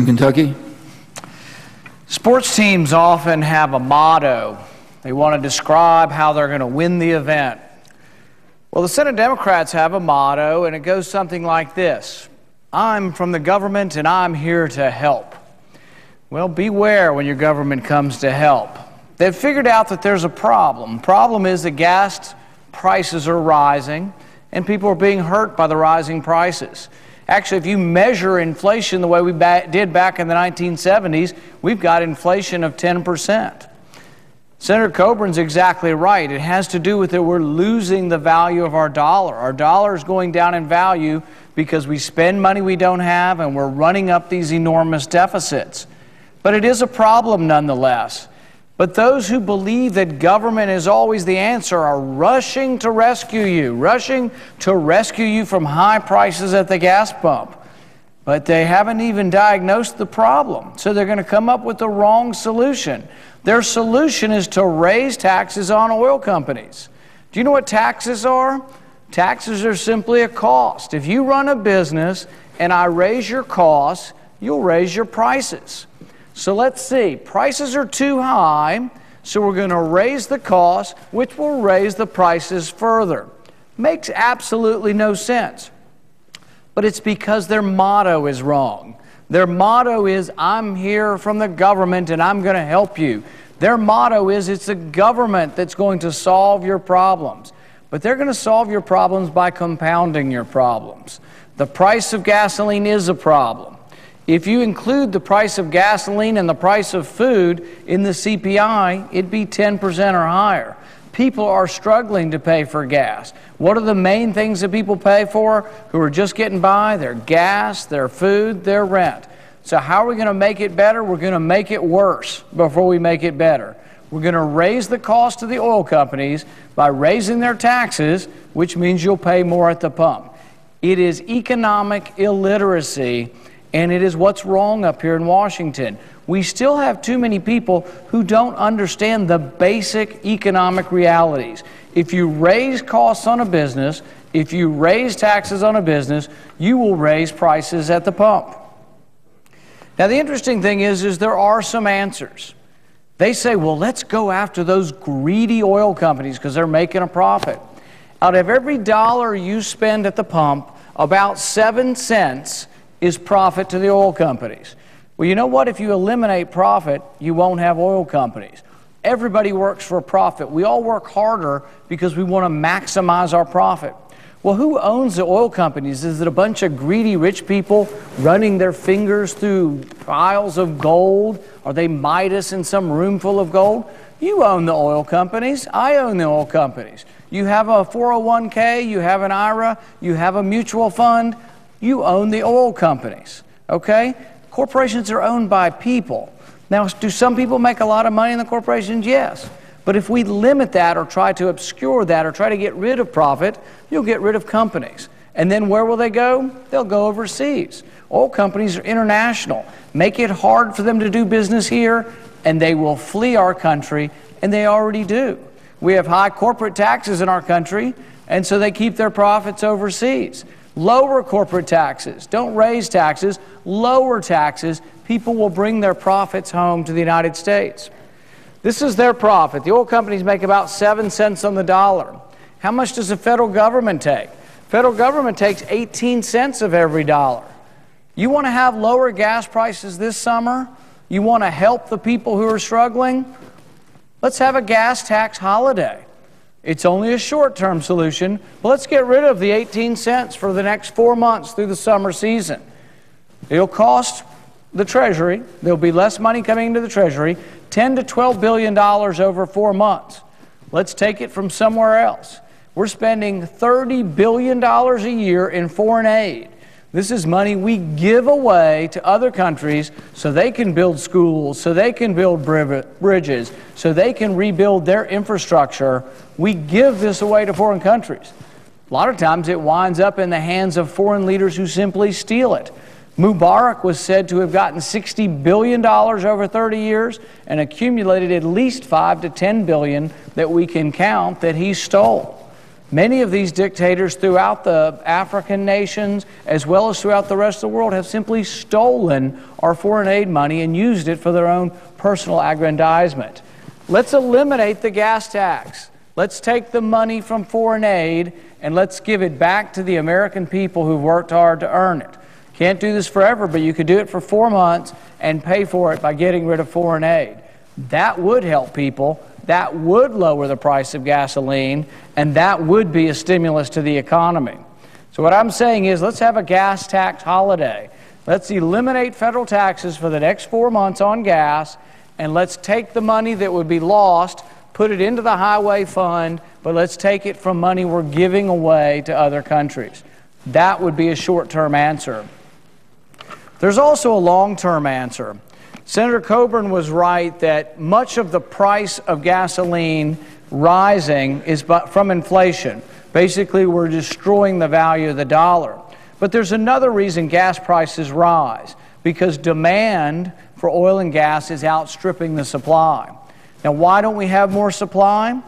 Kentucky. Sports teams often have a motto. They want to describe how they're going to win the event. Well, the Senate Democrats have a motto, and it goes something like this: I'm from the government, and I'm here to help. Well, beware when your government comes to help. They've figured out that there's a problem. Problem is that gas prices are rising, and people are being hurt by the rising prices. Actually, if you measure inflation the way we did back in the 1970s, we've got inflation of 10%. Senator Coburn's exactly right. It has to do with that we're losing the value of our dollar. Our dollar is going down in value because we spend money we don't have, and we're running up these enormous deficits. But it is a problem nonetheless. But those who believe that government is always the answer are rushing to rescue you from high prices at the gas pump. But they haven't even diagnosed the problem, so they're going to come up with the wrong solution. Their solution is to raise taxes on oil companies. Do you know what taxes are? Taxes are simply a cost. If you run a business and I raise your costs, you'll raise your prices. So let's see, prices are too high, so we're going to raise the cost, which will raise the prices further. Makes absolutely no sense. But it's because their motto is wrong. Their motto is, I'm here from the government and I'm going to help you. Their motto is, it's the government that's going to solve your problems. But they're going to solve your problems by compounding your problems. The price of gasoline is a problem. If you include the price of gasoline and the price of food in the CPI, it'd be 10% or higher. People are struggling to pay for gas. What are the main things that people pay for who are just getting by? Their gas, their food, their rent. So how are we going to make it better? We're going to make it worse before we make it better. We're going to raise the cost of the oil companies by raising their taxes, which means you'll pay more at the pump. It is economic illiteracy. And it is what's wrong up here in Washington. We still have too many people who don't understand the basic economic realities. If you raise costs on a business, if you raise taxes on a business, you will raise prices at the pump. Now, the interesting thing is there are some answers. They say, well, let's go after those greedy oil companies because they're making a profit. Out of every dollar you spend at the pump, about 7 cents is profit to the oil companies. Well, you know what? If you eliminate profit, you won't have oil companies. Everybody works for a profit. We all work harder because we want to maximize our profit. Well, who owns the oil companies? Is it a bunch of greedy rich people running their fingers through piles of gold? Are they Midas in some room full of gold? You own the oil companies. I own the oil companies. You have a 401k, you have an IRA, you have a mutual fund. You own the oil companies, okay? Corporations are owned by people. Now, do some people make a lot of money in the corporations? Yes. But if we limit that or try to obscure that or try to get rid of profit, you'll get rid of companies. And then where will they go? They'll go overseas. Oil companies are international. Make it hard for them to do business here, and they will flee our country, and they already do. We have high corporate taxes in our country, and so they keep their profits overseas. Lower corporate taxes. Don't raise taxes. Lower taxes. People will bring their profits home to the United States. This is their profit. The oil companies make about 7 cents on the dollar. How much does the federal government take? Federal government takes 18 cents of every dollar. You want to have lower gas prices this summer? You want to help the people who are struggling? Let's have a gas tax holiday. It's only a short-term solution, but let's get rid of the 18 cents for the next 4 months through the summer season. It'll cost the Treasury, there'll be less money coming into the Treasury, $10 to $12 billion over 4 months. Let's take it from somewhere else. We're spending $30 billion a year in foreign aid. This is money we give away to other countries so they can build schools, so they can build bridges, so they can rebuild their infrastructure. We give this away to foreign countries. A lot of times it winds up in the hands of foreign leaders who simply steal it. Mubarak was said to have gotten $60 billion over 30 years and accumulated at least $5 to $10 billion that we can count that he stole. Many of these dictators throughout the African nations, as well as throughout the rest of the world, have simply stolen our foreign aid money and used it for their own personal aggrandizement. Let's eliminate the gas tax. Let's take the money from foreign aid and let's give it back to the American people who've worked hard to earn it. Can't do this forever, but you could do it for 4 months and pay for it by getting rid of foreign aid. That would help people. That would lower the price of gasoline, and that would be a stimulus to the economy. So what I'm saying is, let's have a gas tax holiday. Let's eliminate federal taxes for the next 4 months on gas, and let's take the money that would be lost, put it into the highway fund, but let's take it from money we're giving away to other countries. That would be a short-term answer. There's also a long-term answer. Senator Coburn was right that much of the price of gasoline rising is from inflation. Basically, we're destroying the value of the dollar. But there's another reason gas prices rise, because demand for oil and gas is outstripping the supply. Now, why don't we have more supply?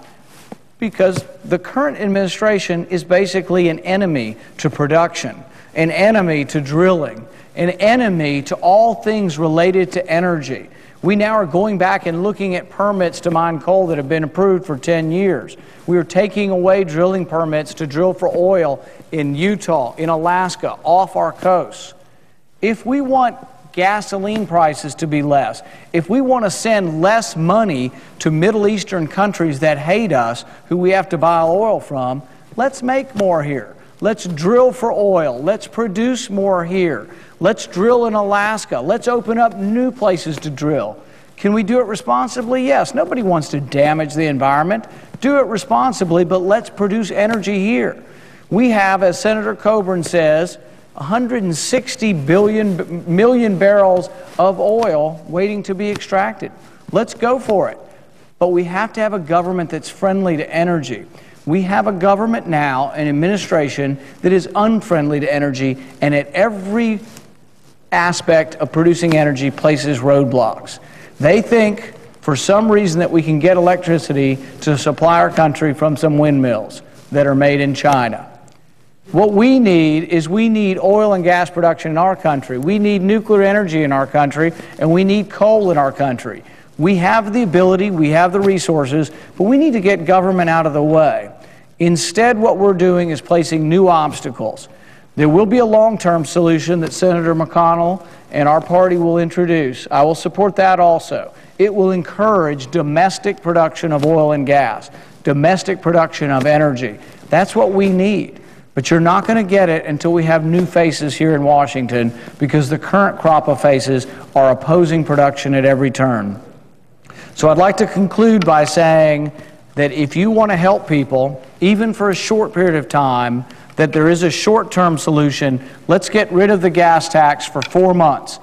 Because the current administration is basically an enemy to production, an enemy to drilling, an enemy to all things related to energy. We now are going back and looking at permits to mine coal that have been approved for 10 years. We are taking away drilling permits to drill for oil in Utah, in Alaska, off our coasts. If we want gasoline prices to be less, if we want to send less money to Middle Eastern countries that hate us, who we have to buy oil from, let's make more here. Let's drill for oil. Let's produce more here. Let's drill in Alaska. Let's open up new places to drill. Can we do it responsibly? Yes. Nobody wants to damage the environment. Do it responsibly, but let's produce energy here. We have, as Senator Coburn says, 160 million barrels of oil waiting to be extracted. Let's go for it. But we have to have a government that's friendly to energy. We have a government now, an administration, that is unfriendly to energy, and at every aspect of producing energy places roadblocks. They think, for some reason, that we can get electricity to supply our country from some windmills that are made in China. What we need is oil and gas production in our country. We need nuclear energy in our country, and we need coal in our country. We have the ability, we have the resources, but we need to get government out of the way. Instead, what we're doing is placing new obstacles. There will be a long-term solution that Senator McConnell and our party will introduce. I will support that also. It will encourage domestic production of oil and gas, domestic production of energy. That's what we need. But you're not going to get it until we have new faces here in Washington, because the current crop of faces are opposing production at every turn. So I'd like to conclude by saying that if you want to help people, even for a short period of time, that there is a short-term solution. Let's get rid of the gas tax for 4 months.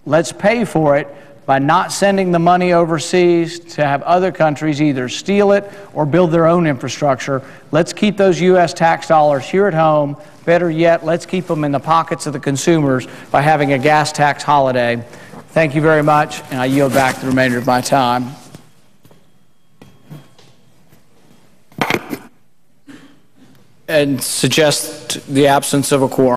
Let's pay for it by not sending the money overseas to have other countries either steal it or build their own infrastructure. Let's keep those U.S. tax dollars here at home. Better yet, let's keep them in the pockets of the consumers by having a gas tax holiday. Thank you very much, and I yield back the remainder of my time. And suggest the absence of a quorum.